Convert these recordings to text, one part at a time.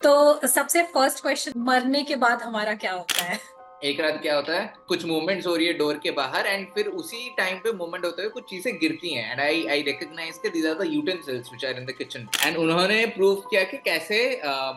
तो सबसे first question, मरने के बाद हमारा क्या होता है? एक रात क्या होता है, कुछ मूवमेंट्स हो रही है डोर के बाहर एंड फिर उसी टाइम पे मूवमेंट होते हुए कुछ चीजें गिरती हैं एंड आई रिकॉग्नाइज के these are the utensils which are in the kitchen and उन्होंने प्रूव किया कि कैसे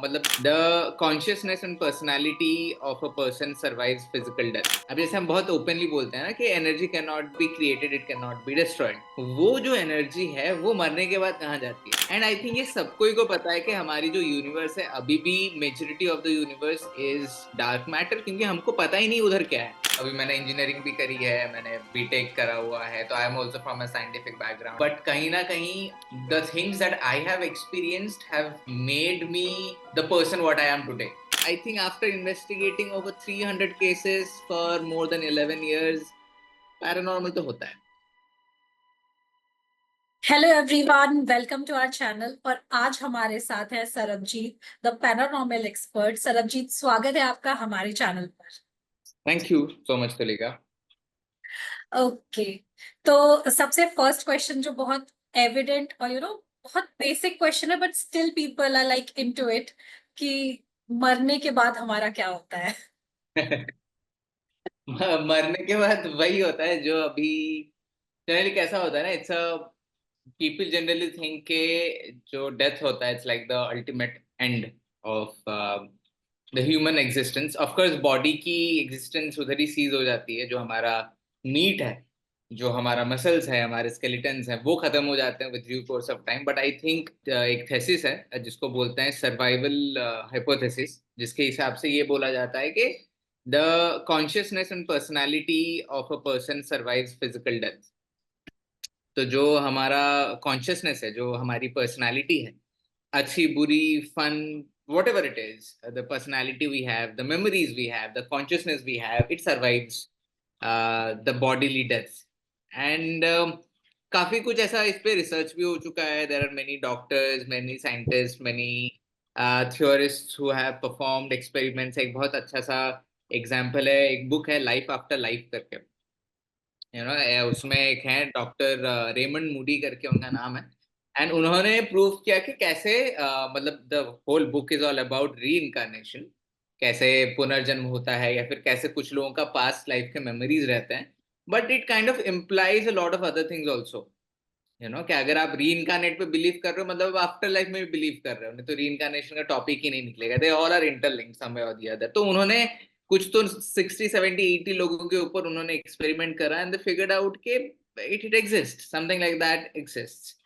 मतलब the consciousness and personality of a person survives physical death. अब जैसे हम बहुत ओपनली बोलते हैं ना कि energy can not be created, it can not be destroyed, वो जो एनर्जी है वो मरने के बाद कहाँ जाती है? एंड आई थिंक ये सबको ही को पता है कि हमारी जो यूनिवर्स है अभी भी majority of the universe is dark matter, क्योंकि हमको पता ही नहीं उधर क्या है। अभी मैंने इंजीनियरिंग भी करी है, मैंने बीटेक करा हुआ है, तो I am also from a scientific background, but कहीं ना कहीं the things that I have experienced have made me the person what I am today. I think after investigating over 300 cases for more than 11 years, paranormal तो होता है। Hello everyone, welcome to our channel. और आज हमारे साथ है Sarabjit, the paranormal expert. Sarabjit, स्वागत है आपका हमारे चैनल पर। Thank you so much Kalika. Okay, तो सबसे फर्स्ट क्वेश्चन जो बहुत एविडेंट और बहुत बेसिक क्वेश्चन है, but still people are like into it, कि मरने के बाद हमारा क्या होता है? मरने के बाद वही होता है जो अभी जनरली कैसा होता है ना, it's a people generally think के जो डेथ होता है it's like the ultimate and of the human existence. Of course body की एग्जिस्टेंस उधर ही सीज हो जाती है, जो हमारा मीट है, जो हमारा मसल्स है, हमारे स्केलेटन्स हैं, वो खत्म हो जाते हैं with due course of time. But I think एक थेसिस है जिसको बोलते हैं सर्वाइवल हाइपोथेसिस, जिसके हिसाब से ये बोला जाता है कि the consciousness and personality of a person survives physical death. तो जो हमारा कॉन्शियसनेस है, जो हमारी पर्सनालिटी है, अच्छी बुरी fun, whatever it is, the personality we have, the memories we have, the consciousness we have, it survives the bodily death. And काफी कुछ ऐसा इस पे रिसर्च भी हो चुका है। There are many doctors, many scientist, many theorists who have performed experiments. एक बहुत अच्छा सा एग्जांपल है, एक बुक है लाइफ आफ्टर लाइफ करके, उसमें एक है डॉक्टर रेमंड मूडी करके उनका नाम है। एंड उन्होंने प्रूव किया कि कैसे मतलब the whole book is all about reincarnation, कैसे पुनर्जन्म होता है या फिर कैसे कुछ लोगों का पास्ट लाइफ के मेमोरीज रहते हैं। But it kind of implies a lot of other things also, कि अगर आप री इनकारनेट पे बिलीव कर रहे हो मतलब आफ्टर लाइफ में भी बिलीव कर रहे हो, नहीं तो री इनकारनेशन का टॉपिक ही नहीं निकलेगा। दे ऑल आर इंटरलिंक्ड सम वे और द अदर। तो उन्होंने कुछ तो 60 70 80 लोगों के ऊपर उन्होंने एक्सपेरिमेंट करा एंड दे फिगर्ड आउट के it exist, something like that exist.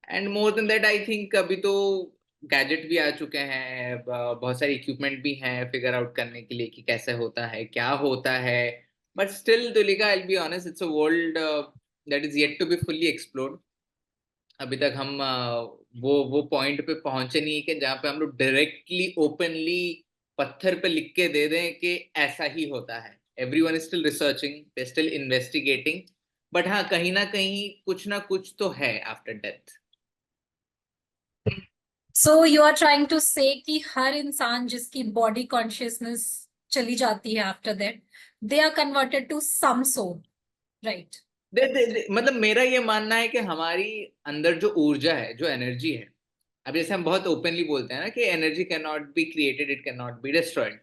And more than that I think अभी तो गैजेट भी आ चुके हैं, बहुत सारे इक्विपमेंट भी हैं फिगर आउट करने के लिए कि कैसे होता है, क्या होता है। But still Tulika, I will be honest, it's a world that is yet to be fully explored. अभी तक हम वो पॉइंट पे पहुंचे नहीं है कि जहाँ पे हम लोग डायरेक्टली ओपनली पत्थर पे लिख के दे दें कि ऐसा ही होता है। Everyone is still researching, they still investigating, but हाँ, कहीं ना कुछ तो है after death. So you are trying to say कि हर इंसान जिसकी बॉडी कॉन्शियसनेस चली जाती है after that, they are converted to some soul, right? मतलब मेरा ये मानना है कि हमारी अंदर जो ऊर्जा है, जो एनर्जी है, अब जैसे हम बहुत ओपनली बोलते हैं ना कि energy can not be created, it can not be destroyed.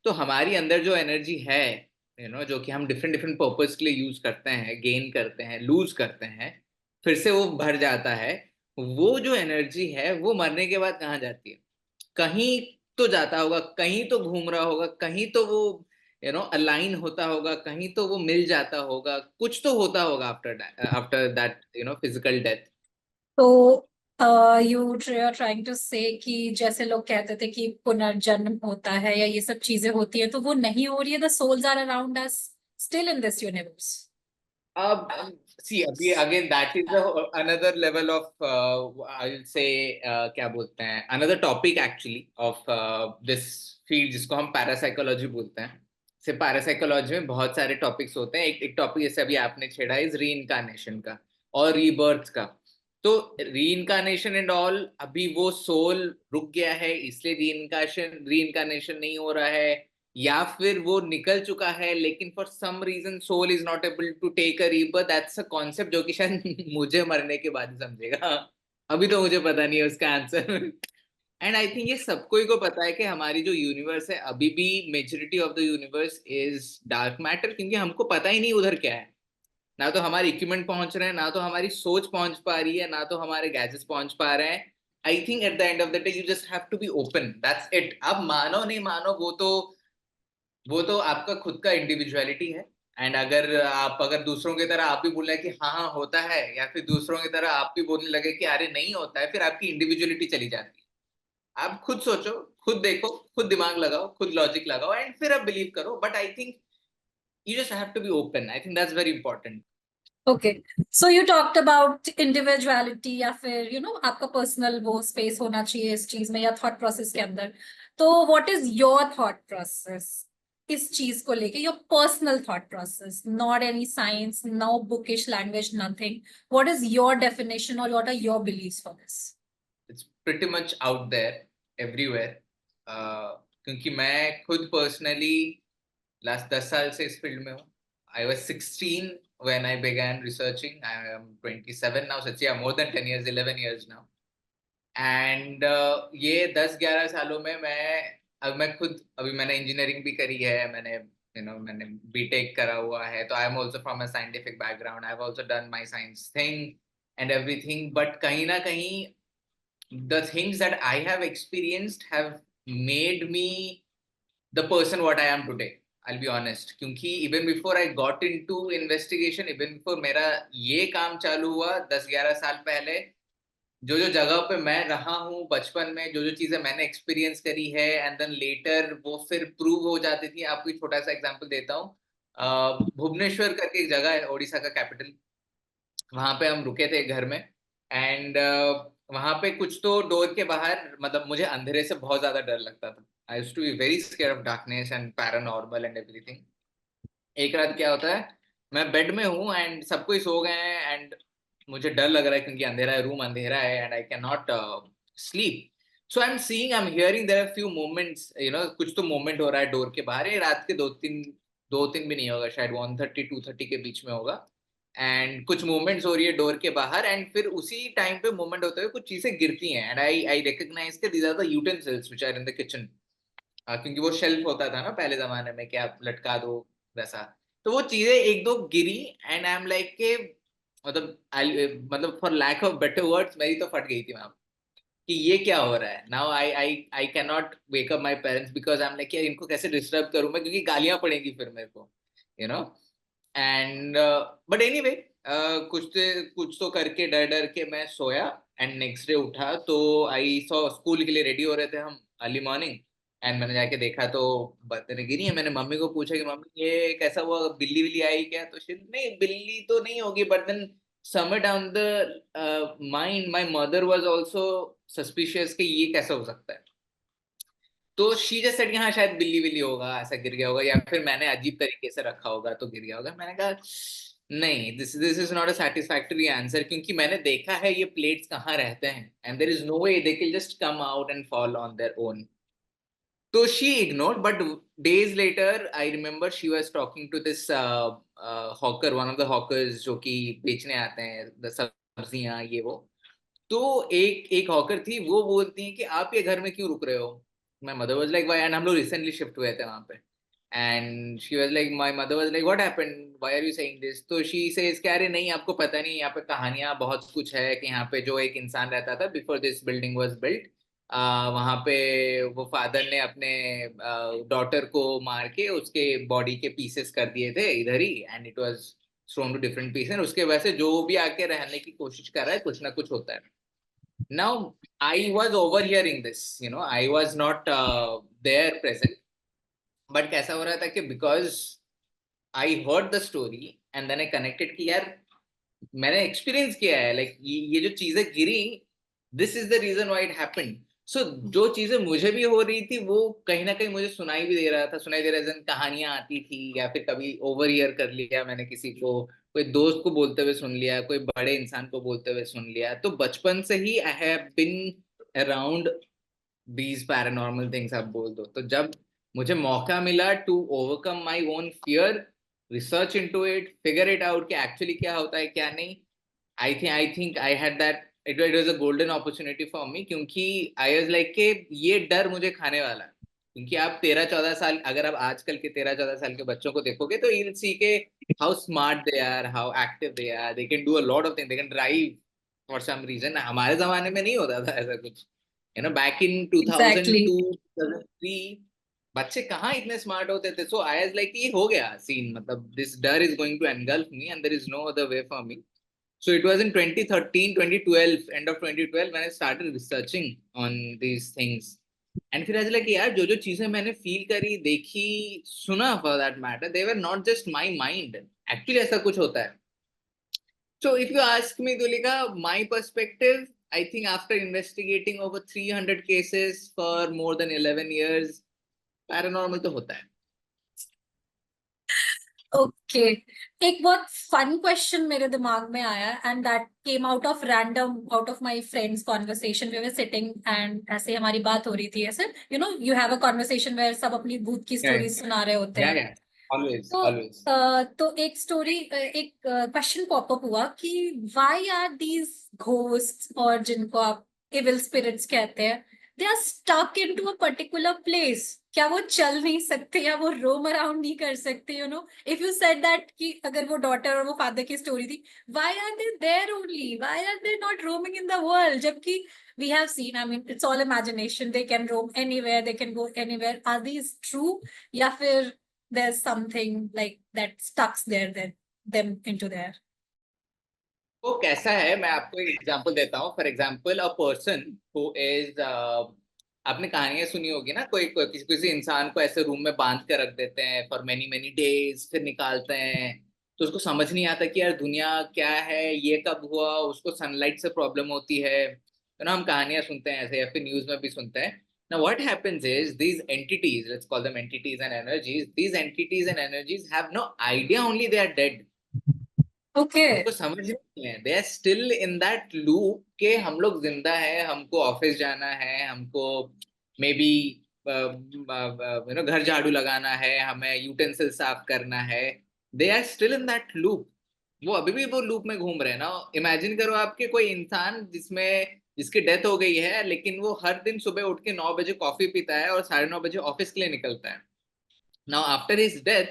तो हमारी अंदर जो एनर्जी है, जो कि हम डिफरेंट डिफरेंट पर्पस के लिए यूज करते हैं, गेन करते हैं, लूज करते हैं, फिर से वो भर जाता है। वो जो एनर्जी है वो मरने के बाद कहाँ जाती है? कहीं तो जाता होगा, कहीं तो घूम रहा होगा, कहीं तो वो अलाइन होता होगा, कहीं तो वो मिल जाता होगा, कुछ तो होता होगा आफ्टर दैट फिजिकल डेथ। तो you are trying to say कि जैसे लोग कहते थे कि पुनर्जन्म होता है या ये सब चीजें होती है, तो वो नहीं हो रही है। The souls are around us still in this universe. अब सी अभी again that is another level of I will say क्या बोलते हैं, another topic actually of this field, जिसको हम पैरासाइकोलॉजी बोलते हैं। से पैरासाइकोलॉजी में बहुत सारे टॉपिक्स होते हैं। एक टॉपिक जैसे अभी आपने छेड़ा इज री इनकारनेशन का और रीबर्थ का। तो री इनकारनेशन एंड ऑल, अभी वो सोल रुक गया है इसलिए री इनकारनेशन नहीं हो रहा है, या फिर वो निकल चुका है लेकिन for some reason soul is not able to take a rebirth. That's a concept जो कि शायद मुझे मरने के बाद ही समझेगा। अभी तो मुझे पता नहीं है उसका आंसर। एंड आई थिंक ये सबको ही को पता है कि हमारी जो यूनिवर्स है अभी भी majority of the universe is dark matter, क्योंकि हमको पता ही नहीं उधर क्या है। ना तो हमारे इक्विपमेंट पहुंच रहे हैं, ना तो हमारी सोच पहुंच पा रही है, ना तो हमारे गैजेट्स पहुंच पा रहे हैं। I think at the end of the day you just have to be open, that's it. अब मानो नहीं मानो वो तो आपका खुद का इंडिविजुअलिटी है। एंड अगर दूसरों की तरह आप भी बोल रहे हैं कि हाँ हाँ होता है, या फिर दूसरों की तरह आप भी बोलने लगे कि अरे नहीं होता है, फिर आपकी इंडिविजुअलिटी चली जाती है। आप खुद सोचो, खुद देखो, खुद दिमाग लगाओ, खुद लॉजिक लगाओ, एंड फिर आप बिलीव करो। But I think you just have to be open, I think that's very important. Okay, so you talked about individuality या फिर आपका पर्सनल वो स्पेस होना चाहिए इस चीज में या थॉट प्रोसेस के अंदर। तो what is your thought process इस चीज को लेके, your personal thought process, not any science, no bookish language, nothing. What is your definition और what are your beliefs for this? It's pretty much out there everywhere. क्योंकि मैं खुद personally last 10 साल से इस फील्ड में हूँ। I was 16 when I began researching. I am 27 now, so it's yeah, more than 10 years, 11 years now. And ये 10-11 सालों में मैं खुद, अभी मैंने इंजीनियरिंग भी करी है, मैंने बीटेक करा हुआ है, तो I am also from a scientific background, I have also done my science thing and everything. But कहीं ना कहीं the things that I have experienced have made me the person what I am today. I'll be honest, क्योंकि even before I got into investigation, even before मेरा ये काम चालू हुआ 10-11 साल पहले, जो जो जगह पे मैं रहा हूँ बचपन में, जो जो चीजें मैंने एक्सपीरियंस करी है, एंड देन लेटर वो फिर प्रूव हो जाती थी। आपको एक छोटा सा एग्जांपल देता हूँ। भुवनेश्वर करके एक जगह है, ओडिशा का कैपिटल। वहां पे हम रुके थे घर में, एंड वहां पे कुछ तो डोर के बाहर, मतलब मुझे अंधेरे से बहुत ज्यादा डर लगता था। I used to be very scare of darkness and paranormal and everything. एक रात क्या होता है, मैं बेड में हूँ एंड सब कोई सो गए हैं, एंड मुझे डर लग रहा है क्योंकि अंधेरा है, रूम अंधेरा है, and I can not sleep. So I am hearing there are few moments, कुछ तो मोमेंट हो रहा है डोर के बाहर। ये रात के दो तीन भी नहीं होगा, शायद 1:30-2:30 के बीच में होगा। एंड कुछ मूवमेंट्स हो रही है डोर के बाहर, एंड फिर उसी टाइम पे मूवमेंट होते हुए कुछ चीजें गिरती हैं, एंड आई रिकॉग्नाइज के these are the utensils which are in the kitchen. क्योंकि वो शेल्फ होता था ना पहले जमाने में कि आप लटका दो वैसा। तो वो चीजें एक दो गिरी, एंड आई एम लाइक के मतलब for lack of better words मेरी तो फट गई थी वहां, कि ये क्या हो रहा है। Now I can not wake up my parents because I am like इनको कैसे डिस्टर्ब करूं मैं, क्योंकि गालियां पड़ेगी फिर मेरे को, you know. And but anyway, कुछ तो करके डर डर के मैं सोया। एंड नेक्स्ट डे उठा तो आई सॉ स्कूल के लिए रेडी हो रहे थे हम अर्ली मॉर्निंग। एंड मैंने जाके देखा तो बर्तन गिरी है। मैंने मम्मी को पूछा कि मम्मी ये कैसा हुआ, बिल्ली विल्ली आई क्या? तो नहीं, बिल्ली तो नहीं होगी, but then somewhere down the mind my mother was also suspicious कि ये कैसा हो सकता है। तो शी जस्ट सेड कि हाँ शायद बिल्ली विल्ली होगा, ऐसा गिर गया होगा, या फिर मैंने अजीब तरीके से रखा होगा तो गिर गया होगा। मैंने कहा नहीं, this is not a satisfactory answer, क्योंकि मैंने देखा है ये प्लेट्स कहाँ रहते हैं, and there is no way they can just come out and fall on their own. तो she ignored, but days later I remember she was talking to this hawker, one of the hawkers जो कि बेचने आते हैं सब्जियां ये वो। तो एक एक हॉकर थी, वो बोलती है कि आप ये घर में क्यों रुक रहे हो? My mother was like why, and हम लोग रिसेंटली शिफ्ट हुए थे वहां पे। And she was like, my mother was like what happened, why are you saying this? तो शी सेज कि अरे नहीं आपको पता नहीं, यहाँ पे कहानियां बहुत कुछ है कि यहाँ पे जो एक इंसान रहता था before this building was built, वहां पे वो फादर ने अपने डॉटर को मार के उसके बॉडी के पीसेस कर दिए थे इधर ही, and it was thrown to different pieces. उसके वजह से जो भी आके रहने की कोशिश कर रहा है कुछ ना कुछ होता है। Now, I was overhearing this, I was not there present, but कैसा हो रहा था कि because I heard the story and then I connected कि यार मैंने एक्सपीरियंस किया है, लाइक ये जो चीजें गिरी, this is the reason why it happened. So जो चीजें मुझे भी हो रही थी वो कहीं ना कहीं मुझे सुनाई भी दे रहा था, सुनाई दे रहा था, कहानियां आती थी, या फिर कभी ओवर ईयर कर लिया मैंने किसी को, कोई दोस्त को बोलते हुए सुन लिया, कोई बड़े इंसान को बोलते हुए सुन लिया। तो बचपन से ही I have been around these paranormal things, आप बोल दो। तो जब मुझे मौका मिला to overcome my own fear, research into it, figure it out कि एक्चुअली क्या होता है क्या नहीं, I think I had that it was a golden opportunity for me, क्योंकि आई वाज लाइक के ये डर मुझे खाने वाला है। क्योंकि आप 13-14 साल, अगर आप आजकल के 13-14 साल के बच्चों को देखोगे तो यू विल सी के how smart they are, how active they are, they can do a lot of things, they can drive for some reason. हमारे जमाने में नहीं होता था ऐसा कुछ, बैक इन एग्जैक्टली। 2002 2003 बच्चे कहाँ इतने स्मार्ट होते थे। सो आई वाज लाइक ये हो गया सीन, मतलब दिस डर is going to engulf me and there is no other way for me. So it was in 2013, 2012, end of 2012 when I started researching on these things. And फिर ऐसा लगा कि यार जो जो चीजें मैंने फील करी, देखी, सुना, for that matter, they were not just my mind. Actually ऐसा कुछ होता है। So if you ask me, Dulika, my perspective, I think after investigating over 300 cases for more than 11 years, paranormal तो होता है। ओके, एक बहुत फन क्वेश्चन मेरे दिमाग में आया and that came out of random, out of my friends conversation. We were sitting and ऐसे हमारी बात हो रही थी, ऐसे you have a conversation where सब अपनी भूत की Yeah, स्टोरीज सुना रहे होते yeah, हैं। yeah. Always, तो always. तो एक स्टोरी, एक क्वेश्चन पॉपअप हुआ कि व्हाई आर दीज घोस्ट्स, और जिनको आप इविल स्पिरिट्स कहते हैं, they are stuck into a particular place. क्या वो चल नहीं सकते या वो रोम अराउंड नहीं कर सकते? इफ यू सेड दैट कि अगर वो डॉटर और वो फादर की स्टोरी थी, why are they there only, why are they not roaming in the world? जबकि we have seen, I mean, it's all imagination, they can roam anywhere, they can go anywhere. Are these true, या फिर there's something like that stucks there, then them into there? वो कैसा है, मैं आपको एक example देता हूँ। For example a person who is, आपने कहानियां सुनी होगी ना, कोई किसी किसी इंसान को ऐसे रूम में बांध कर रख देते हैं फॉर मेनी मेनी डेज, फिर निकालते हैं तो उसको समझ नहीं आता कि यार दुनिया क्या है, ये कब हुआ, उसको सनलाइट से प्रॉब्लम होती है। तो ना हम कहानियां सुनते हैं ऐसे, या फिर न्यूज में भी सुनते हैं। Now what happens is these entities, let's call them entities and energies, these entities and energies have no idea only they are dead. Okay. उनको समझ नहीं है, they are still in that loop के हम लोग जिंदा है, हमको ऑफिस जाना है, हमको मे बी घर झाड़ू लगाना है, हमें यूटेंसिल साफ करना है। They are still in that loop, वो अभी भी वो लूप में घूम रहे हैं ना। इमेजिन करो आपके कोई इंसान जिसकी डेथ हो गई है, लेकिन वो हर दिन सुबह उठ के 9 बजे कॉफी पीता है और 9:30 बजे ऑफिस के लिए निकलता है। Now after his death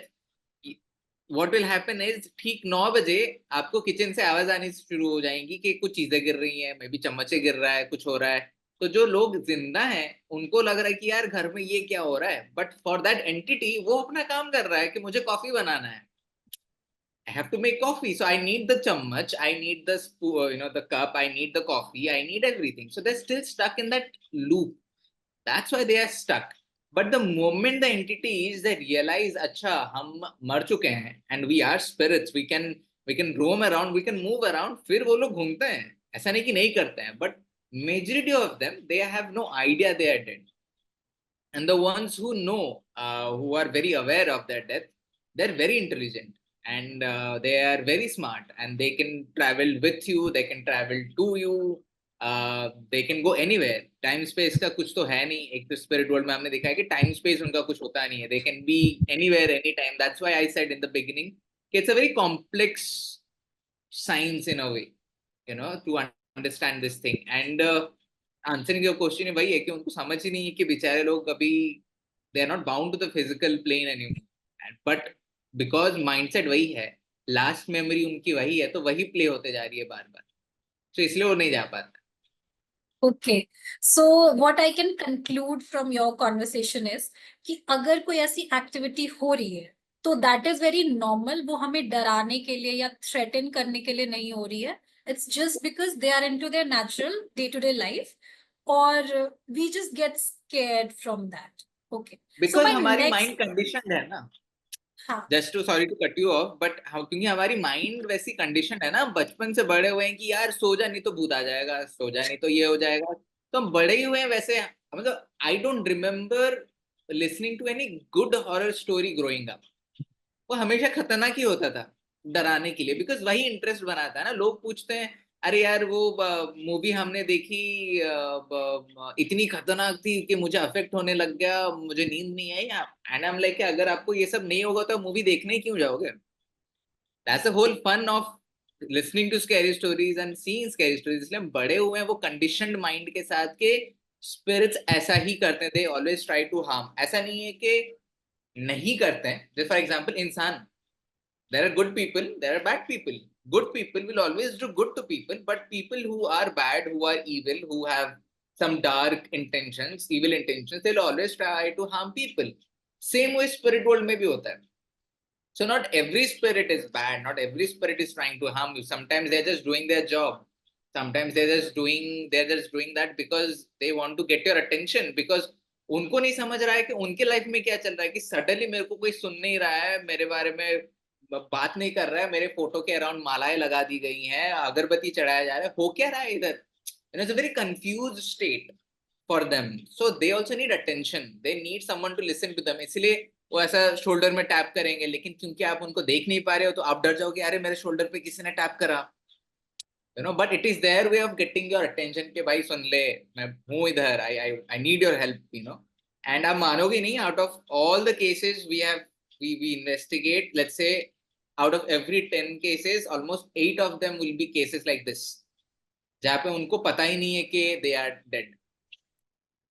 what will happen is, ठीक 9 बजे आपको किचन से आवाज आनी शुरू हो जाएंगी कि कुछ चीजें गिर रही हैं, मे बी चम्मचे गिर रहा है, कुछ हो रहा है। तो जो लोग जिंदा हैं उनको लग रहा है कि यार घर में ये क्या हो रहा है, बट फॉर दैट एंटिटी वो अपना काम कर रहा है कि मुझे कॉफी बनाना है। I have to make coffee, so I need the chammach, I need the spoon, the cup, I need the coffee, I need everything. So they're still stuck in that loop. That's why they are stuck. But the moment the entities they realize, अच्छा हम मर चुके हैं and we are spirits, we can roam around, we can move around, फिर वो लोग घूमते हैं। ऐसा नहीं कि नहीं करते हैं, but majority of them they have no idea they are dead. And the ones who know, who are very aware of their death, they're very intelligent and they are very smart and they can travel with you, they can travel to you, they can go anywhere. Time space का कुछ तो है नहीं, एक तो spirit world में हमने देखा है कि time space उनका कुछ होता नहीं है, they can be anywhere anytime. That's why I said in the beginning it's a very complex science in a way, to understand this thing. And answering your question वही है कि उनको समझ ही नहीं है कि बेचारे लोग अभी they are not bound to the physical plane anymore, but because mindset वही है, लास्ट मेमोरी उनकी वही है, तो वही प्ले होते जा रही है बार बार, तो इसलिए वो नहीं जा पाता। Okay, so what I can conclude from your conversation is कि अगर कोई ऐसी एक्टिविटी हो रही है तो दैट इज वेरी नॉर्मल, वो हमें डराने के लिए या थ्रेटन करने के लिए नहीं हो रही है। It's just because they are into their natural day to day life, और we just get scared from that. Okay, so because my हमारी नेक्स्ट, माइंड कंडीशन है ना, हाँ, just to sorry to cut you off, but क्योंकि हमारी mind वैसी condition है ना, बचपन से बड़े हुए हैं कि यार सो जा नहीं तो भूत आ जाएगा, सो जा नहीं तो ये हो जाएगा, तो हम बड़े ही हुए हैं वैसे। मतलब I don't remember listening to any good horror story growing up. वो हमेशा खतरनाक ही होता था डराने के लिए, बिकॉज वही इंटरेस्ट बनाता है ना। लोग पूछते हैं अरे यार वो मूवी हमने देखी, इतनी खतरनाक थी कि मुझे अफेक्ट होने लग गया, मुझे नींद नहीं आई। एंड आई एम लाइक अगर आपको ये सब नहीं होगा तो मूवी देखने ही क्यों जाओगे? That's the whole fun of listening to scary stories and seeing scary stories, इसलिए हम बड़े हुए हैं वो कंडीशनड माइंड के साथ के स्पिरिट्स ऐसा ही करते हैं, they always try to harm. ऐसा नहीं है कि नहीं करते हैं, जैसे फॉर एग्जांपल इंसान, there are good people, there are bad people. Good people will always do good to people, but people who are bad, who are evil, who have some dark intentions, evil intentions, they'll always try to harm people. Same way spirit world में भी होता है. So not every spirit is bad, not every spirit is trying to harm you. Sometimes they're just doing their job. Sometimes they're just doing that because they want to get your attention, because उनको नहीं समझ रहा है कि उनके life में क्या चल रहा है, कि सडनली मेरे को कोई सुन नहीं रहा है, मेरे बारे में बात नहीं कर रहा है, मेरे फोटो के अराउंड मालाएं लगा दी गई हैं, अगरबत्ती चढ़ाया जा रहा है, हो क्या रहा है इधर। It's a very confuse state for them, so they also need attention, they need someone to listen to them. इसलिए वो ऐसा शोल्डर में टैप करेंगे, लेकिन क्योंकि आप उनको देख नहीं पा रहे हो तो आप डर जाओगे, अरे मेरे शोल्डर पे किसी ने टैप करा, but it is their way of getting your attention के भाई सुन ले, मैं हूं इधर, I need your help. And आप मानोगे नहीं, out of all the cases we investigate, let's say out of every 10 cases almost 8 of them will be cases like this, जहाँ पे उनको पता ही नहीं है कि they are dead.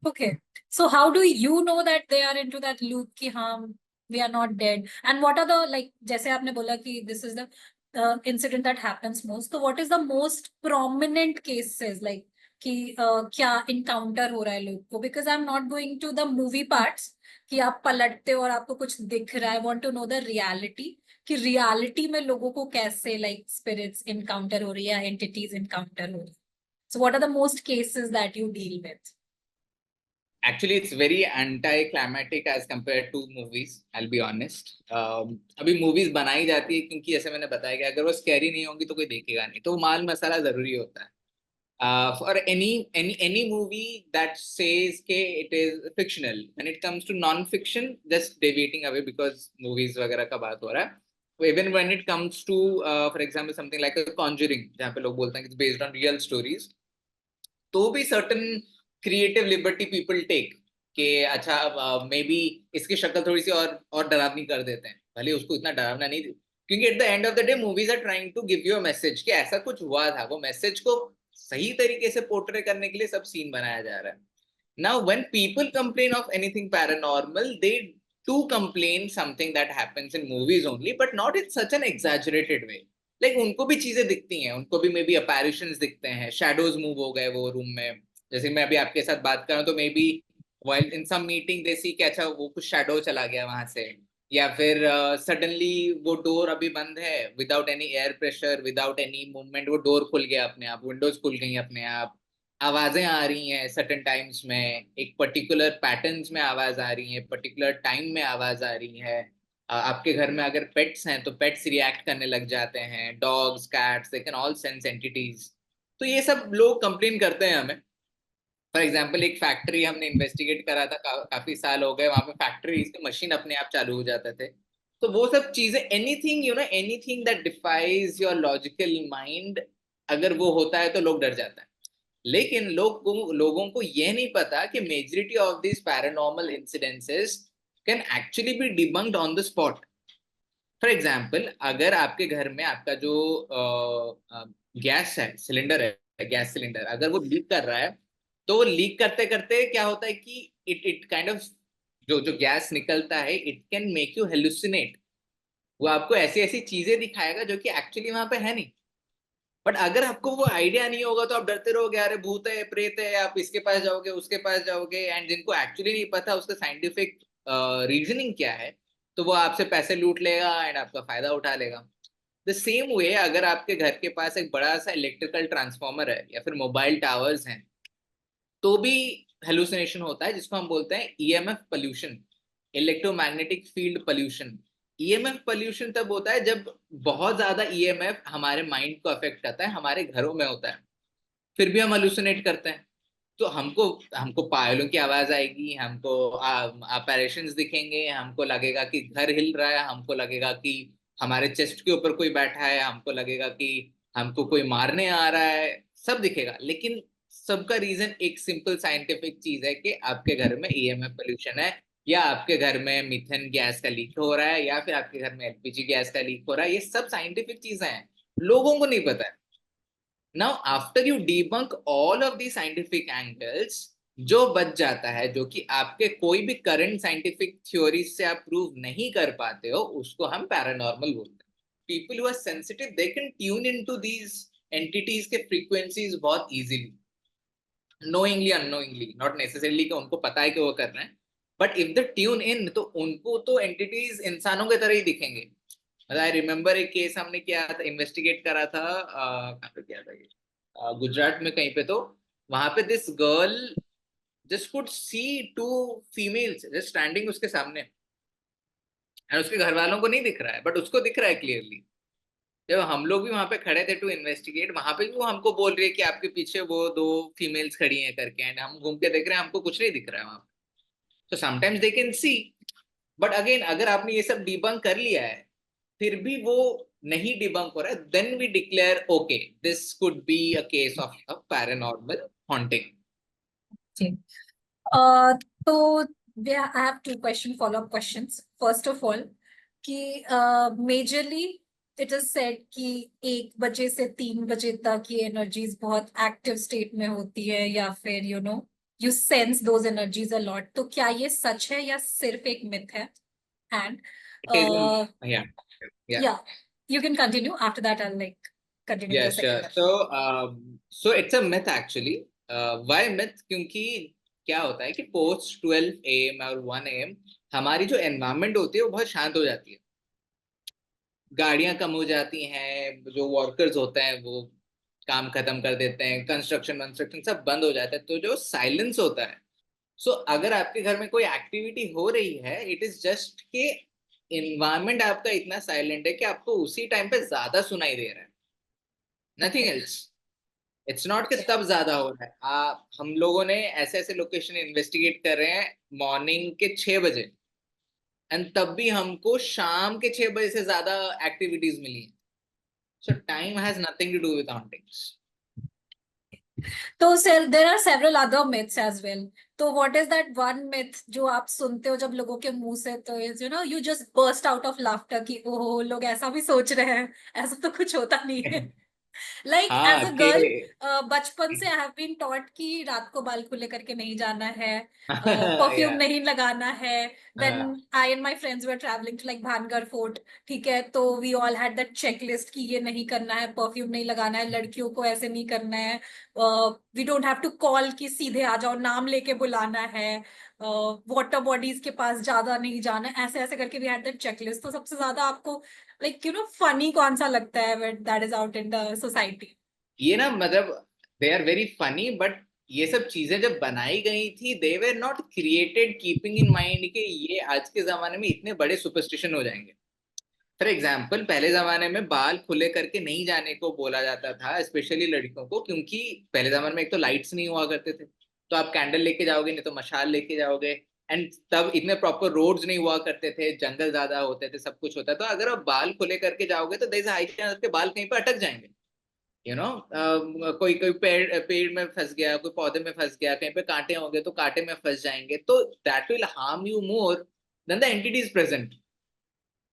Okay. So how do you know that they are into that loop कि हाँ we are not dead? And what are the like जैसे आपने बोला कि this is the incident that happens most. So what is the most prominent cases like कि क्या encounter हो रहा है लोग को? Because I'm not going to the movie parts कि आप पलटते हो और आपको कुछ दिख रहा है. I want to know the reality कि reality में लोगों को कैसे like spirits encounter हो रही है, entities encounter हो रही है. So what are the most cases that you deal with? Actually, it's very anti-climatic as compared to movies. I'll be honest. अभी movies बनाई जाती है क्योंकि जैसे मैंने बताया कि अगर वो scary नहीं होंगी तो कोई देखेगा नहीं, तो माल मसाला जरूरी होता है. For any movie that says कि it is fictional, when it comes to non-fiction, just deviating away because movies वगैरह का बात हो रहा है. Even when it comes to, for example, something like a Conjuring, जहाँ पे लोग बोलते हैं कि it's based on real stories, तो भी certain creative liberty people take कि अच्छा मे बी इसकी शक्ल थोड़ी सी और डरावनी कर देते हैं, भले उसको इतना डरावना नहीं, क्योंकि at the end of the day movies are trying to give you a message कि ऐसा कुछ हुआ था, वो मैसेज को सही तरीके से पोर्ट्रे करने के लिए सब सीन बनाया जा रहा है. Now when people complain of anything paranormal, they to complain something that happens in movies only, but not in such an exaggerated way. Like उनको भी चीजें दिखती हैं, उनको भी मे बी अपैरिशंस दिखते हैं, शैडोज मूव हो गए वो रूम में, जैसे मैं अभी आपके साथ बात कर रहा हूँ तो maybe while in some meeting they see कि अच्छा वो कुछ शैडो चला गया वहां से, या फिर सडनली वो डोर अभी बंद है, without any air pressure, without any movement वो डोर खुल गया अपने आप, विंडोज खुल गई अपने आप, आवाजें आ रही हैं सर्टन टाइम्स में, एक पर्टिकुलर पैटर्न्स में आवाज आ रही है, पर्टिकुलर टाइम में आवाज आ रही है. आपके घर में अगर पेट्स हैं तो पेट्स रिएक्ट करने लग जाते हैं, dogs cats they can all sense entities. तो ये सब लोग कंप्लेन करते हैं हमें. फॉर एग्जाम्पल एक फैक्ट्री हमने इन्वेस्टिगेट करा था, काफी साल हो गए, वहां पे फैक्ट्री के मशीन अपने आप चालू हो जाते थे. तो वो सब चीजें, anything anything that defies your logical mind, अगर वो होता है तो लोग डर जाते हैं. लेकिन लोगों को ये नहीं पता कि majority of this paranormal incidences can actually be debunked on the spot. For example, अगर आपके घर में आपका जो गैस है सिलेंडर है, गैस सिलेंडर अगर वो लीक कर रहा है, तो वो लीक करते करते क्या होता है कि इट काइंड ऑफ, जो जो गैस निकलता है, it can make you hallucinate. वो आपको ऐसी ऐसी चीजें दिखाएगा जो कि एक्चुअली वहां पे है नहीं. बट अगर आपको वो आइडिया नहीं होगा तो आप डरते रहोगे, अरे भूत है प्रेत है, आप इसके पास जाओगे उसके पास जाओगे, एंड जिनको एक्चुअली नहीं पता उसका साइंटिफिक रीजनिंग क्या है, तो वो आपसे पैसे लूट लेगा एंड आपका फायदा उठा लेगा. द सेम वे, अगर आपके घर के पास एक बड़ा सा इलेक्ट्रिकल ट्रांसफॉर्मर है या फिर मोबाइल टावर्स हैं, तो भी हेलुसिनेशन होता है, जिसको हम बोलते हैं EMF pollution, electromagnetic field pollution. EMF pollution तब होता है जब बहुत ज्यादा ईएमएफ हमारे माइंड को अफेक्ट करता है, हमारे घरों में होता है, फिर भी हम हेलुसिनेट करते हैं. तो हमको हमको पायलों की आवाज आएगी, हमको अपैरेशंस दिखेंगे, हमको लगेगा कि घर हिल रहा है, हमको लगेगा कि हमारे चेस्ट के ऊपर कोई बैठा है, हमको लगेगा कि हमको कोई मारने आ रहा है, सब दिखेगा. लेकिन सबका रीजन एक सिंपल साइंटिफिक चीज है कि आपके घर में ईएमएफ पोल्यूशन है, या आपके घर में मीथेन गैस का लीक हो रहा है, या फिर आपके घर में एलपीजी गैस का लीक हो रहा है. ये सब साइंटिफिक चीजें हैं. लोगों को नहीं पता है। Now after you debunk all of the scientific angles, जो बच जाता है, जो कि आपके कोई भी करंट साइंटिफिक थ्योरी से आप प्रूव नहीं कर पाते हो, उसको हम पैरानॉर्मल बोलते हैं। People who are sensitive they can tune into these entities के फ्रीक्वेंसीज बहुत easily, knowingly unknowingly, not necessarily कि उनको पता है कि वो कर रहे हैं, but if the tune in, तो उनको तो एंटिटीज इंसानों की तरह ही दिखेंगे। आई रिमेम्बर एक केस हमने किया था, इन्वेस्टिगेट करा था, कहाँ पे किया था ये, गुजरात में कहीं पे। तो वहां पे this girl just could see two females just standing उसके सामने, एंड उसके घर वालों को नहीं दिख रहा है, बट उसको दिख रहा है क्लियरली। जब हम लोग भी वहां पे खड़े थे टू इन्वेस्टिगेट, वहां पे भी वो हमको बोल रही है कि आपके पीछे वो दो फीमेल्स खड़ी हैं करके, एंड हम घूम के देख रहे हैं, हमको कुछ नहीं दिख रहा है वहां पे। तो sometimes they can see, but again अगर आपने ये सब डिबंक कर लिया है, फिर भी वो नहीं डिबंक हो रहा है, then we declare okay this could be a case of a paranormal haunting. जी। uh, तो I have two follow-up questions. First of all, कि मेजरली इट इज सेड कि 1 बजे से 3 बजे तक ये एनर्जीज बहुत एक्टिव स्टेट में होती है, या फिर you sense those energies a lot. तो क्या ये सच है या सिर्फ एक मिथ है? And It is yeah, yeah. या you can continue, after that I like continue with Yeah, the second sure. Question. So it's a myth actually. Why myth? क्योंकि क्या होता है कि पोस्ट 12 AM और 1 AM हमारी जो एनवायरमेंट होती है वो बहुत शांत हो जाती है, गाड़ियां कम हो जाती हैं, जो वर्कर्स होते हैं वो काम खत्म कर देते हैं, कंस्ट्रक्शन वंस्ट्रक्शन सब बंद हो जाता है, तो जो साइलेंस होता है। सो अगर आपके घर में कोई एक्टिविटी हो रही है, इट इज जस्ट कि इन्वायरमेंट आपका इतना साइलेंट है कि आपको उसी टाइम पे ज्यादा सुनाई दे रहा है, nothing okay. Else. It's not कि तब ज्यादा हो रहा है। हम लोगों ने ऐसे ऐसे लोकेशन इन्वेस्टिगेट कर रहे हैं मॉर्निंग के 6 बजे, एंड तब भी हमको शाम के 6 बजे से ज्यादा एक्टिविटीज मिली। So time has nothing to do with hauntings. तो sir there are several other myths as well. तो what is that one myth जो आप सुनते हो जब लोगों के मुंह से, तो is you just burst out of laughter कि ओहो लोग ऐसा भी सोच रहे हैं, ऐसा तो कुछ होता नहीं है। लाइक एज हाँ अ के गर्ल, बचपन से आई हैव बीन टॉट कि रात को बाल खुले करके नहीं जाना है, परफ्यूम या नहीं लगाना है। Then I and my friends were travelling to like Bhangarh fort, ठीक है, तो we all had that check list कि ये नहीं करना है, परफ्यूम नहीं लगाना है, लड़कियों को ऐसे नहीं करना है, we don't have to call कि सीधे आ जाओ, नाम लेके बुलाना है, वाटर बॉडीज के पास ज्यादा नहीं जाना, ऐसे ऐसे करके वी हैड दैट चेकलिस्ट। तो सबसे ज्यादा आपको लाइक फनी कौन सा लगता है when that is out in the society? ये ना मतलब they are very funny, but ये सब चीजें जब बनाई गई थी they were not created keeping in mind कि ये आज के जमाने में इतने बड़े सुपरस्टिशन हो जाएंगे। फॉर एग्जाम्पल, पहले जमाने में बाल खुले करके नहीं जाने को बोला जाता था, स्पेशली लड़कियों को, क्योंकि पहले जमाने में एक तो लाइट्स नहीं हुआ करते थे, तो आप कैंडल लेके जाओगे, नहीं तो मशाल लेके जाओगे, एंड तब इतने प्रॉपर रोड्स नहीं हुआ करते थे, जंगल ज्यादा होते थे, सब कुछ होता था। तो अगर आप बाल खुले करके जाओगे तो देयर इज हाई चांस आपके बाल कहीं पर अटक जाएंगे, कोई कोई पेड़ पेड़ में फंस गया, कोई पौधे में फंस गया, कहीं पे कांटे होंगे तो कांटे में फंस जाएंगे, तो that will harm you more than the entities present.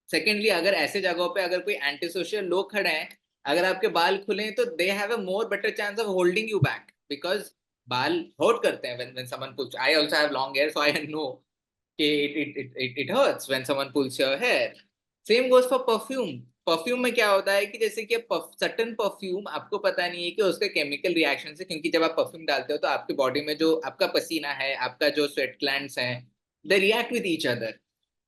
Secondly, अगर ऐसे जगहों पे अगर कोई एंटी सोशल लोग खड़े हैं, अगर आपके बाल खुले हैं, तो they have a more better chance of holding you back, because बाल हर्ट करते हैं when someone pulls। I also have long hair, so I know it hurts when someone pulls your hair। Same goes for perfume। Perfume में क्या होता है कि जैसे कि सर्टन परफ्यूम आपको पता नहीं है कि उसके केमिकल रिएक्शन से, क्योंकि जब आप परफ्यूम डालते हो तो आपकी बॉडी में जो आपका पसीना है, आपका जो स्वेट ग्लैंड्स हैं, they react with each other,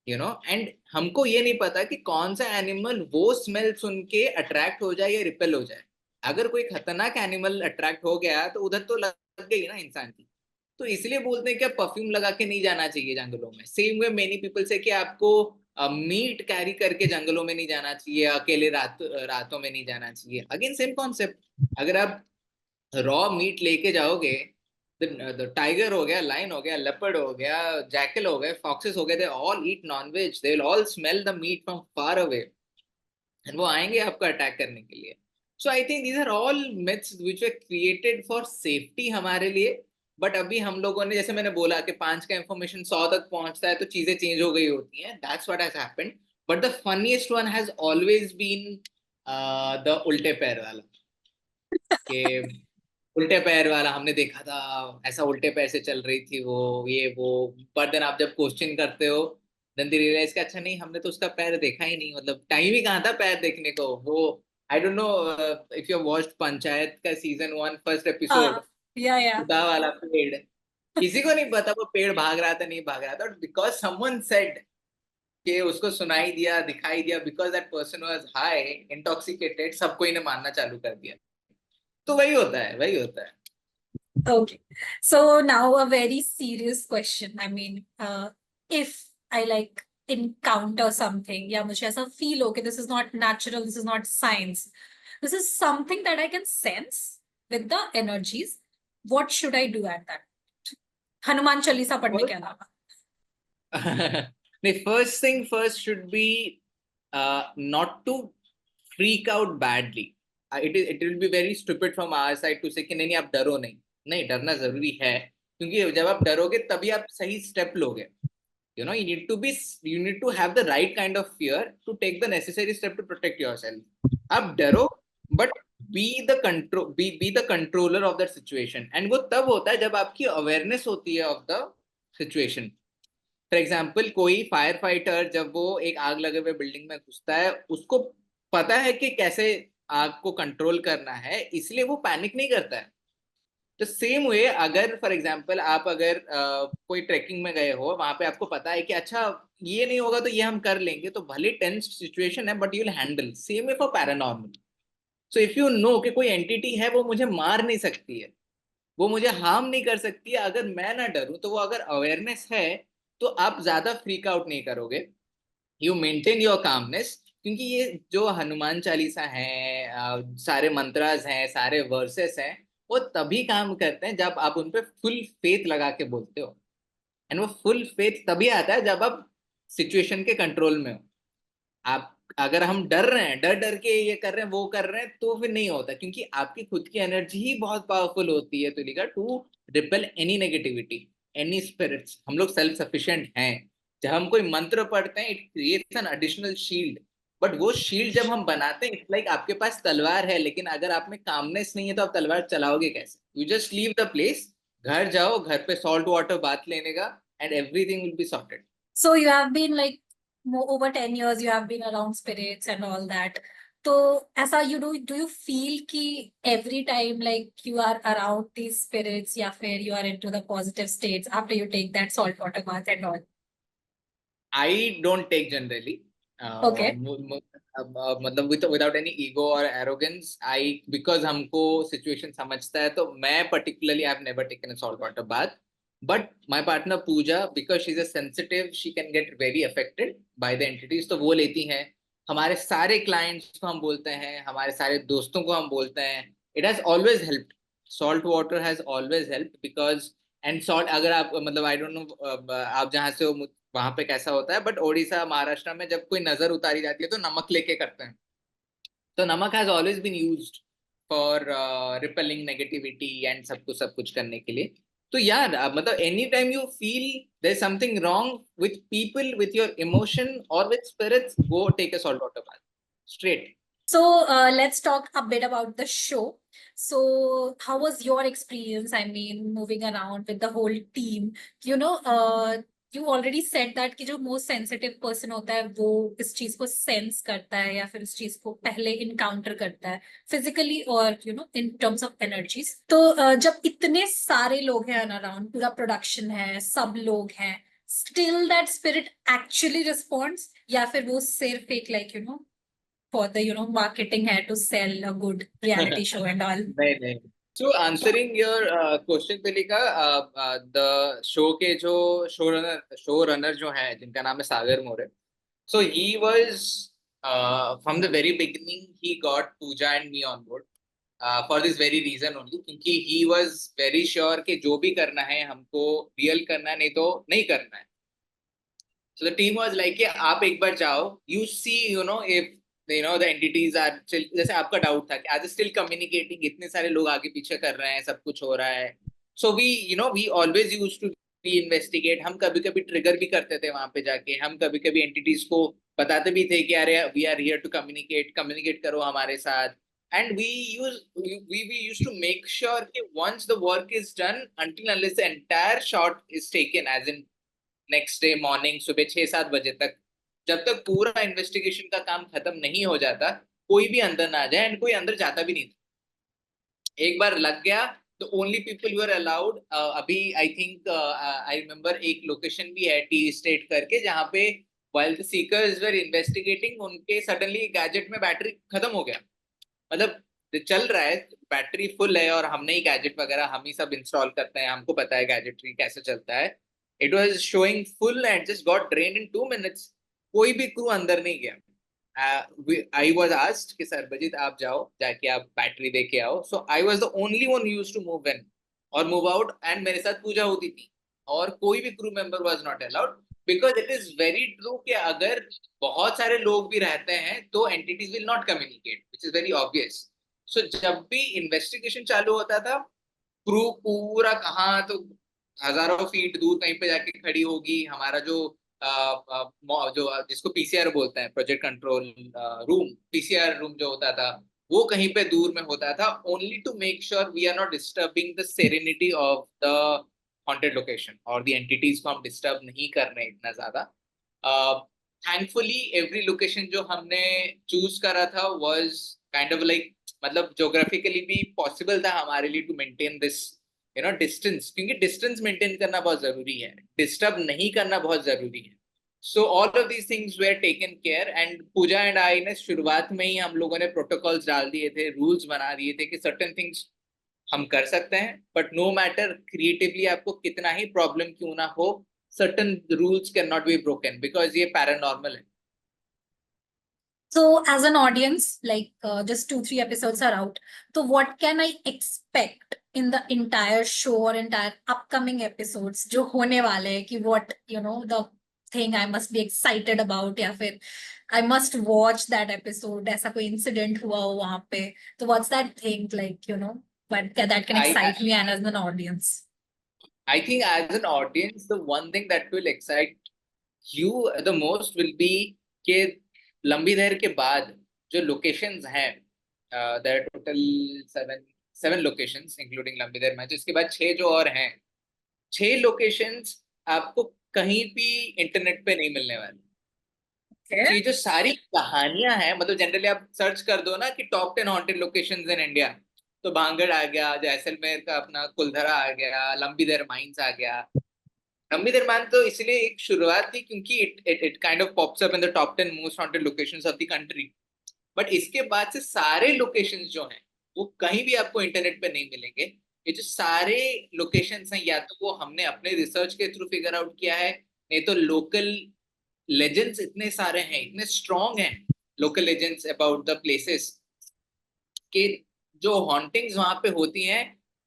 and हमको ये नहीं पता कि कौन सा एनिमल वो स्मेल सुन के अट्रैक्ट हो जाए या रिपेल हो जाए। अगर कोई खतरनाक एनिमल अट्रैक्ट हो गया तो उधर तो लग गई ना इंसान की। तो इसलिए बोलते हैं कि परफ्यूम लगा के नहीं जाना चाहिए जंगलों में। Same way many people say कि आपको मीट कैरी करके जंगलों में नहीं जाना चाहिए, अकेले रातों में नहीं जाना चाहिए। अगेन सेम कॉन्सेप्ट, अगर आप रॉ मीट लेके जाओगे, द टाइगर हो गया, लाइन हो गया, लेपर्ड हो गया, जैकल हो गए, फॉक्सेस हो गए, they all eat non veg, they will all smell the meat from far away, and वो आएंगे आपको अटैक करने के लिए। So I think these are all myths which were created for safety हमारे लिए। बट अभी हम लोगों ने, जैसे मैंने बोला कि 5 का इंफॉर्मेशन 100 तक पहुंचता है तो चीजें चेंज हो गई होती हैं, that's what has happened. But the funniest one has always been the उल्टे पैर वाला, कि उल्टे पैर वाला हमने देखा था, ऐसा उल्टे पैर से चल रही थी वो, ये वो। पर देन आप जब क्वेश्चन करते हो, देन दे रियलाइज का अच्छा नहीं, हमने तो उसका पैर देखा ही नहीं, मतलब टाइम ही कहाँ था पैर देखने को वो। I don't know if you watched panchayat का सीजन 1 फर्स्ट एपिसोड, हाँ, या खुदा वाला पेड़, किसी को नहीं पता वो पेड़ भाग रहा था नहीं भाग रहा था, बिकॉज समवन सेड कि उसको सुनाई दिया दिखाई दिया, because that person was high intoxicated, सबको इन्हें मानना चालू कर दिया। तो वही होता है, वही होता है। Okay. So now a very serious question. I mean, if I like encounter something, या मुझे ऐसा feel हो कि this is not natural, this is not science, this is something that I can sense with the energies. What should I do at that? Hanuman Chalisa पढ़ने के अलावा. The first thing first should be not to freak out badly. It will be very stupid from our side to say कि नहीं आप डरो नहीं, नहीं डरना जरूरी है, क्योंकि जब आप डरोगे तभी आप सही स्टेप लोगे। You need to have the right kind of fear to take the necessary step to protect yourself. आप डरो, but be the controller of that situation, and वो तब होता है जब आपकी awareness होती है of the situation. For example कोई फायर फाइटर जब वो एक आग लगे हुए बिल्डिंग में घुसता है, उसको पता है कि कैसे आग को कंट्रोल करना है, इसलिए वो पैनिक नहीं करता है। तो सेम वे अगर फॉर एग्जाम्पल आप अगर कोई ट्रैकिंग में गए हो, वहां पे आपको पता है कि अच्छा ये नहीं होगा तो ये हम कर लेंगे, तो भले टेंस सिचुएशन है but you will handle. Same way for paranormal. So if you know कि कोई एंटिटी है वो मुझे मार नहीं सकती है, वो मुझे हार्म नहीं कर सकती है, अगर मैं ना डरूं, तो वो अगर अवेयरनेस है तो आप ज्यादा फ्रीक आउट नहीं करोगे। यू मेंटेन योर कामनेस, क्योंकि ये जो हनुमान चालीसा है, सारे मंत्रास हैं, सारे वर्सेस हैं, वो तभी काम करते हैं जब आप उन पे फुल फेथ लगा के बोलते हो। एंड वो फुल फेथ तभी आता है जब आप सिचुएशन के कंट्रोल में हो। आप अगर हम डर रहे हैं, डर डर के ये कर रहे हैं वो कर रहे हैं, तो फिर नहीं होता, क्योंकि आपकी खुद की एनर्जी ही बहुत पावरफुल होती है Tulika, to repel any negativity, any spirits. हम लोग सेल्फ सफिशिएंट हैं। जब हम कोई मंत्र पढ़ते हैं, it creates an additional shield, but वो शील्ड जब हम बनाते हैं, इट्स लाइक आपके पास तलवार है, लेकिन अगर आप में कामनेस नहीं है तो आप तलवार चलाओगे कैसे? You just leave the place, घर जाओ, घर पे सॉल्ट वाटर बाथ लेने का, and everything will be sorted. So you have been like over 10 years, you have been around spirits and all that. तो ऐसा do you feel कि every time like you are around these spirits या फिर you are into the positive states after you take that salt water bath and all? I don't take generally. Okay. मतलब without any ego और arrogance, I because हमको situation समझता है, तो मैं particularly I have never taken a salt water bath. But my partner Pooja, because she is a sensitive, she can get very affected by the entities, तो वो लेती हैं। हमारे सारे क्लाइंट्स को हम बोलते हैं, हमारे सारे दोस्तों को हम बोलते हैं, it has always helped. Salt water has always helped because, and salt अगर आप मतलब आई डोंट नो आप जहाँ से हो वहां पे कैसा होता है, बट ओडिशा महाराष्ट्र में जब कोई नजर उतारी जाती है तो नमक लेके करते हैं। तो नमक has always been used for repelling negativity and सब कुछ करने के लिए। तो यार मतलब any time you feel there is something wrong with people, with your emotion और with spirits, go take a salt water bath straight. So let's talk a bit about the show. So how was your experience? I mean, moving around with the whole team. You know, you already said that कि जो most sensitive person होता है वो इस चीज को sense करता है या फिर इस चीज को पहले encounter करता है physically और in terms of energies. तो जब इतने सारे लोग हैं around, पूरा production है, सब लोग हैं, still that spirit actually responds या फिर वो सिर्फ एक for the marketing है to sell a good reality show and all? नहीं नहीं। सो आंसरिंग योर क्वेश्चन तरीका, द शो के जो शो रनर जो है जिनका नाम है Sagar More, so he was from the very beginning he got Pooja and me on board for this very reason only, क्योंकि ही वाज वेरी श्योर कि जो भी करना है हमको रियल करना है, नहीं तो नहीं करना है। So the team was like कि आप एक बार जाओ, you see, if the entities are still, जैसे आपका डाउट था कि आज स्टिल कम्युनिकेटिंग, इतने सारे लोग आगे पीछे कर रहे हैं, सब कुछ हो रहा है। So we always used to we investigate, हम कभी कभी ट्रिगर भी करते थे वहां पे जाके, हम कभी कभी एंटिटीज को बताते भी थे कि अरे we are here to communicate, communicate करो हमारे साथ। And we use to make sure कि once the work is done, until unless the entire shot is taken, as in next day morning सुबह 6-7 बजे तक, जब तक पूरा इन्वेस्टिगेशन का काम खत्म नहीं हो जाता, कोई भी अंदर ना जाए, एंड कोई अंदर जाता भी नहीं था। एक बार लग गया तो ओनली पीपल यूर अलाउड, अभी आई थिंक आई रिमेम्बर एक लोकेशन भी है टी स्टेट करके, जहाँ पे while the seekers were investigating, उनके सडनली गैजेट में बैटरी खत्म हो गया। मतलब ये चल रहा है, बैटरी फुल है, और हमने ही गैजेट वगैरह हम ही सब इंस्टॉल करते हैं, हमको पता है गैजेटरी कैसे चलता है। It was showing full and just got drained in 2 minutes. कोई भी क्रू अंदर नहीं गया। आई वाज आस्क्ड कि सर बजीत आप जाओ, जाके आप बैटरी दे के आओ। So I was the only one used to move in और मूव आउट, एंड मेरे साथ पूजा होती थी, और कोई भी crew member was not allowed, because it is very true कि अगर बहुत सारे लोग भी रहते हैं तो entities will not communicate, which is very obvious. So जब भी इन्वेस्टिगेशन चालू होता था, क्रू पूरा कहाँ तो हजारों फीट दूर कहीं पे जाके खड़ी होगी। हमारा जो जो जिसको पीसीआर बोलते हैं, project control room, PCR room जो होता था, वो कहीं पे दूर में होता था, only to make sure we are not disturbing the serenity of the haunted location, और द एंटिटीज को हम डिस्टर्ब नहीं कर रहे इतना ज्यादा। थैंकफुली एवरी लोकेशन जो हमने चूज करा था वाज काइंड ऑफ लाइक, मतलब ज्योग्राफिकली भी पॉसिबल था हमारे लिए टू मेंटेन दिस डिस्टेंस, क्योंकि डिस्टेंस मेंटेन करना बहुत जरूरी है, डिस्टर्ब नहीं करना बहुत जरूरी है। So all of these things were taken care, and Pooja and I ने शुरुआत में ही हम लोगों ने प्रोटोकॉल्स डाल दिए थे, रूल्स बना दिए थे कि सर्टेन थिंग्स हम कर सकते हैं, बट नो मैटर क्रिएटिवली आपको कितना ही प्रॉब्लम क्यों ना हो, certain rules can not be broken, because ये पैरानॉर्मल है। So, as an audience, like just 2-3 episodes are out. So, what can I expect in the entire show or entire upcoming episodes? जो होने वाले हैं कि what the thing I must be excited about, या फिर I must watch that episode. ऐसा कोई incident हुआ हो वहाँ पे, तो what's that thing like but that can I excite me and as an audience. I think as an audience, the one thing that will excite you the most will be कि लंबी देर के बाद जो लोकेशंस हैं, there total 7 locations including लंबी देर में, जिसके बाद 6 जो और हैं, 6 लोकेशंस आपको कहीं भी इंटरनेट पे नहीं मिलने वाली। तो ये जो सारी कहानियां हैं, मतलब जनरली आप सर्च कर दो ना कि top 10 haunted locations in India, तो भांगड़ आ गया, जैसलमेर का अपना कुलधरा आ गया, लंबी देर माइंस आ गया। लंबी देर मान तो इसलिए एक शुरुआत थी क्योंकि it kind of pops up in the top 10 most haunted locations of the country. But इसके बाद से सारे लोकेशंस जो हैं वो कहीं भी आपको इंटरनेट पे नहीं मिलेंगे। ये जो सारे लोकेशंस हैं, या तो वो हमने अपने रिसर्च के थ्रू फिगर आउट किया है, नहीं तो लोकल लेजेंड्स इतने सारे हैं, इतने स्ट्रॉन्ग हैं local legends about the places, कि जो हॉन्टिंग्स वहां पे होती हैं,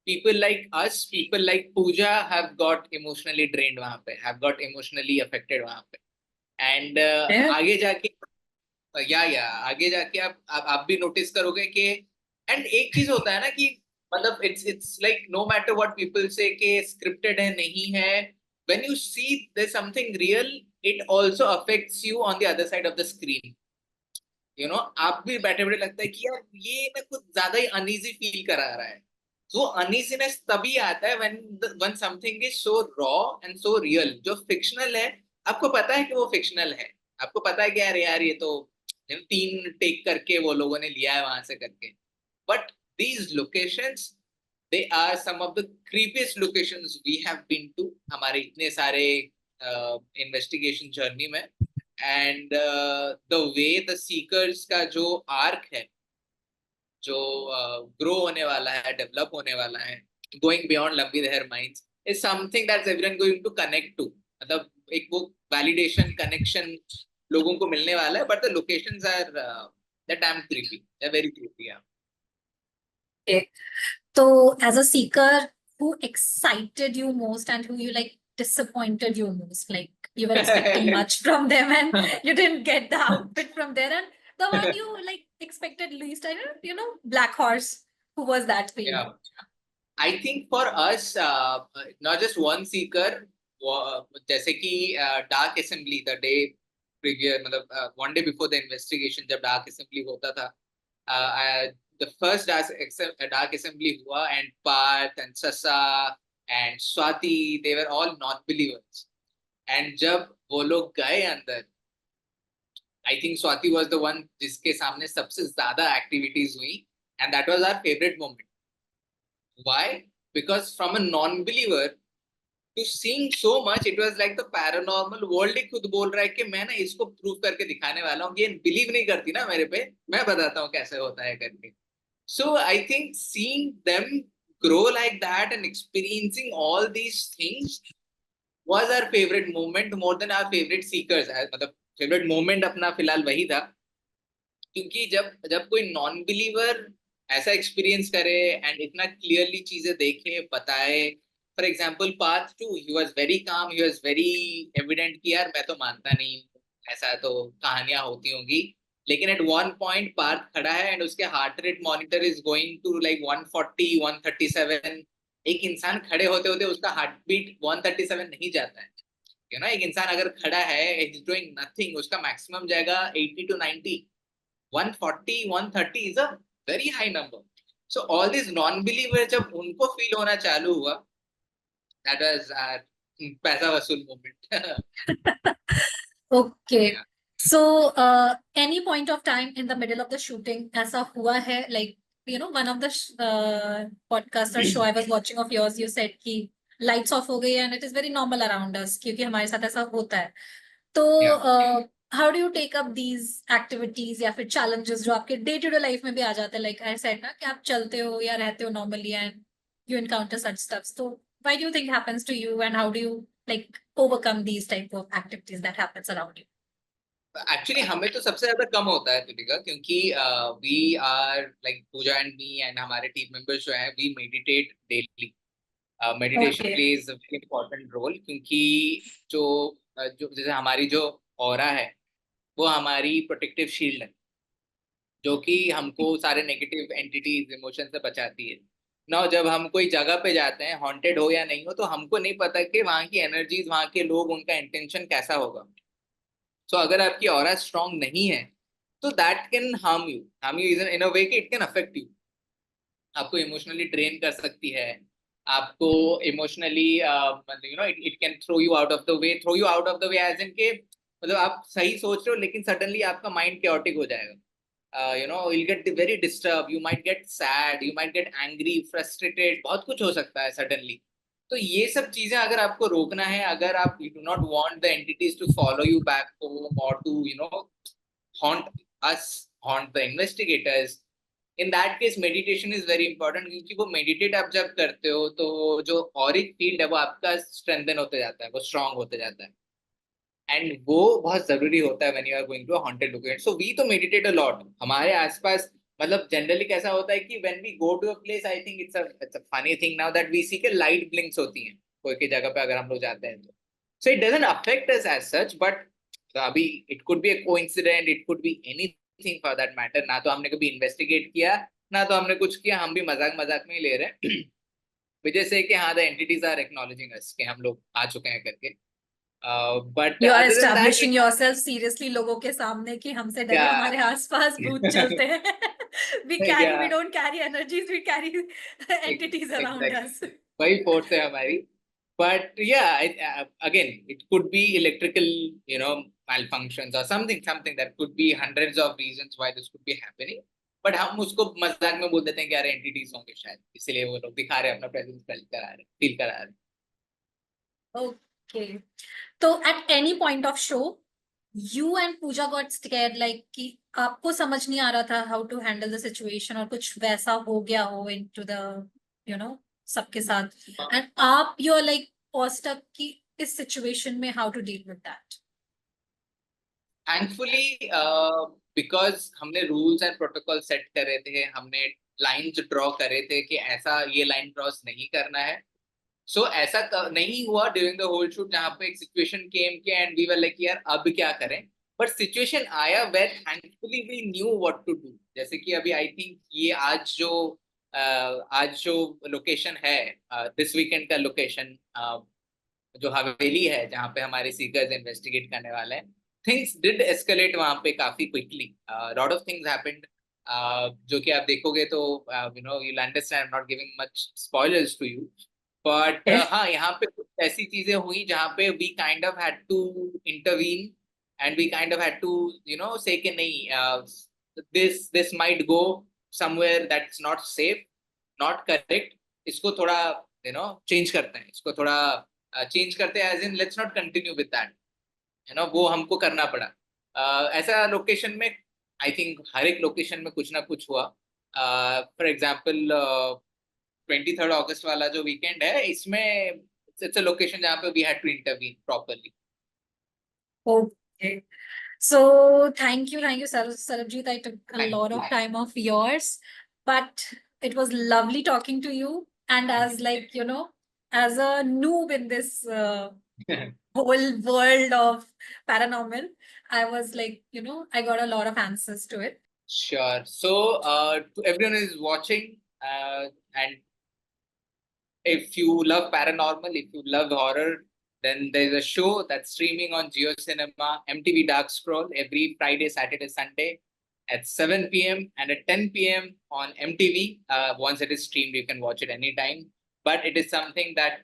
people like us, people like Pooja have got emotionally drained वहां पे, have got emotionally affected वहां पे। And Yeah. आगे जाके या आगे जाके आप भी नोटिस करोगे कि, एंड एक चीज होता है ना कि मतलब it's like no matter what people say कि स्क्रिप्टेड है नहीं है, when you see there something real, it also affects you on the other side of the screen. आप भी बैठे बैठे लगता है कि यार ये ना कुछ ज्यादा ही अनईजी फील करा रहा है। वो अनईजीनेस तभी आता है when something is so raw and so real. जो फिक्शनल है, आपको पता है कि वो फिक्शनल है, आपको पता है कि यार यार ये तो 3 टेक करके वो लोगों ने लिया है वहां से करके, but these locations, they are some of the creepiest locations we have been to हमारे इतने सारे इन्वेस्टिगेशन जर्नी में। And the way the seekers का जो आर्क है, जो ग्रो होने वाला है, डेवलप होने वाला है, गोइंग बियॉन्ड लंबी their minds, is something that's everyone going to connect to. मतलब एक वो वैलिडेशन कनेक्शन लोगों को मिलने वाला है, but the locations are that damn creepy, they are very creepy. Okay. So, as a seeker, who excited you most and who you like disappointed you most? Like you were expecting much from them and you didn't get the outfit from there. And the one you like expected least, I don't Black Horse. Who was that for you? Yeah. I think for us, not just one seeker, जैसे कि dark assembly the day previous, मतलब 1 day before the investigation जब dark assembly होता था, the first dark assembly हुआ, and Parth and Sasa and Swati, they were all non believers. And जब वो लोग गए अंदर, I think Swati was the one जिसके सामने सबसे ज्यादा एक्टिविटीज हुई, and that was our favourite moment. Why? Because from a non believer to seeing so much, it was like the paranormal world ही खुद बोल रहा है कि मैं ना इसको प्रूव करके दिखाने वाला हूँ, ये बिलीव नहीं करती ना मेरे पे, मैं बताता हूँ कैसे होता है करके। So I think seeing them grow like that and experiencing all these things was our favorite moment more than our favorite seekers। मतलब फेवरेट मोमेंट अपना फिलहाल वही था, क्योंकि जब जब कोई नॉन बिलीवर ऐसा एक्सपीरियंस करे एंड इतना क्लियरली चीजें देखे बताए, for example part 2, he was very calm, he was very evident कि यार मैं तो मानता नहीं, ऐसा तो कहानियां होती होंगी। लेकिन एट वन पॉइंट पार्थ खड़ा है एंड उसके heart rate monitor is going to like 140 137। एक इंसान खड़े होते होते उसका हार्ट बीट 137 नहीं जाता है, यू नो। एक इंसान अगर खड़ा है, इज डूइंग नथिंग, उसका मैक्सिमम जाएगा 80 to 90। 140 130 is a very high number। So all these non-believers जब उनको फील होना चालू हुआ, that was our पैसा वसूल moment। Okay. Yeah, So, any point of time in the middle of the shooting, ऐसा हुआ है, like, one of the podcast or show I was watching of yours, you said कि lights off हो गई and it is very normal around us क्योंकि हमारे साथ ऐसा होता है। तो yeah। how do you take up these activities या फिर challenges जो आपके day to day life में भी आ जाते हैं, like I said ना कि आप चलते हो या रहते हो normally and you encounter such stuff, so why do you think happens to you and how do you like overcome these type of activities that happens around you? Actually हमें तो सबसे ज्यादा कम होता है दीपिका, क्योंकि we are like Pooja and me and हमारे team members जो हैं, we meditate daily. Meditation Okay. Plays a very important role, क्योंकि जो जो जैसे हमारी जो ऑरा है, वो हमारी प्रोटेक्टिव शील्ड है, जो कि हमको सारे नेगेटिव एंटिटीज इमोशन से बचाती है ना। जब हम कोई जगह पे जाते हैं, हॉन्टेड हो या नहीं हो, तो हमको नहीं पता कि वहाँ की एनर्जीज, वहाँ के लोग, उनका इंटेंशन कैसा होगा। सो अगर आपकी ऑरा स्ट्रांग नहीं है, तो that can harm you in a way कि इट कैन अफेक्ट यू। आपको इमोशनली ड्रेन कर सकती है, आपको emotionally you know it can throw you out of the way, throw you out of the way as in के, मतलब आप सही सोच रहे हो लेकिन सडनली आपका माइंड chaotic हो जाएगा। you know, you'll get very disturbed, you might get sad, you might get angry, frustrated, बहुत कुछ हो सकता है suddenly। तो ये सब चीजें अगर आपको रोकना है, अगर आप you do not want the entities to follow you back home or to you know haunt us, haunt the investigators, in that case meditation is very important, क्योंकि वो meditate आप जब करते हो तो जो auric field है वो आपका strengthen होते जाता है, वो strong होते जाता है, एंड वो बहुत जरूरी होता है when you are going to a haunted location. So we तो मेडिटेट अ लॉट हमारे आसपास। मतलब जनरली कैसा होता है कि when we go to a place, I think it's a funny thing now that we see के लाइट ब्लिंक्स होती हैं कोई की जगह पे अगर हम लोग जाते हैं तो। So it doesn't affect us as such, but अभी it could be a coincident, it could be anything for that matter. ना तो हमने कभी इन्वेस्टिगेट किया, ना तो हमने कुछ किया, हम भी मजाक मजाक में ही ले रहे हैं वजह से कि हाँ द एंटिटीज आर एक्नॉलेजिंग अस कि हम लोग आ चुके हैं करके। But You are other than that, establishing yourself seriously लोगों के सामने कि हमसे डरे yeah। हमारे आसपास भूत चलते हैं। we Yeah, don't carry energies, we carry entities around exactly। us. वही फोर्स है हमारी। But yeah, again, it could be electrical, you know, malfunctions or something that could be hundreds of reasons why this could be happening। But हम उसको मजाक में बोल देते हैं कि यार एंटिटीज होंगे शायद, इसलिए वो लोग दिखा रहे हैं अपना प्रेजेंस फील करा रहे हैं। Okay. तो at any point of show, you and Pooja got scared like कि आपको समझ नहीं आ रहा था how to handle the situation और कुछ वैसा हो गया हो into the सबके साथ, and आप you're like awestruck कि इस situation में how to deal with that. Thankfully because हमने रूल्स एंड प्रोटोकॉल सेट करे थे, हमने लाइंस ड्रॉ करे थे कि ऐसा ये लाइन क्रॉस नहीं करना है। सो ऐसा नहीं हुआ ड्यूरिंग द होल शूट, जहाँ पे एक सिचुएशन केम के एंड वी वर लाइक यार अब क्या करें। बट सिचुएशन आया where thankfully we knew what to do. जैसे कि अभी आई थिंक ये आज जो लोकेशन है, दिस वीकेंड का लोकेशन, जो हवेली है जहाँ पे हमारे सीकर्स इन्वेस्टिगेट करने वाले हैं, थिंग्स डिड एस्केलेट वहां पे काफी quickly. Lot of things happened, जो कि आप देखोगे तो you'll understand. I'm not giving much spoilers to you, but हाँ, यहाँ पे कुछ ऐसी चीजें हुई जहाँ पे we kind of had to intervene, and we kind of had to say कि नहीं, this might go somewhere that's not safe, not correct. इसको थोड़ा चेंज करते हैं, इसको थोड़ा चेंज करते हैं, as in let's not continue with that. वो हमको करना पड़ा. ऐसा लोकेशन में आई थिंक हर एक लोकेशन में कुछ ना कुछ हुआ. फॉर एग्जाम्पल 23rd August वाला जो वीकेंड है, इसमें इट्स अ लोकेशन जहाँ पे we had to intervene properly. Okay. So thank you, Sarabjit. I took a thank lot you. of time of yours, but it was lovely talking to you. And as like, as a noob in this whole world of paranormal, I was like, I got a lot of answers to it. Sure. So, to everyone who is watching, and if you love paranormal, if you love horror, then there's a show that's streaming on Geo Cinema, MTV Dark Scroll, every Friday, Saturday, Sunday at 7 p.m. and at 10 p.m. on MTV. Once it is streamed, you can watch it anytime. But it is something that,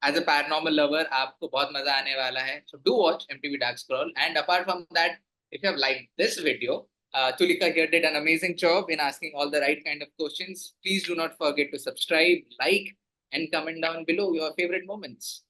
as a paranormal lover, आपको बहुत मजा आने वाला है. So do watch MTV Dark Scroll. And apart from that, if you have liked this video, Tulika here did an amazing job in asking all the right kind of questions. Please do not forget to subscribe, like, and comment down below your favorite moments.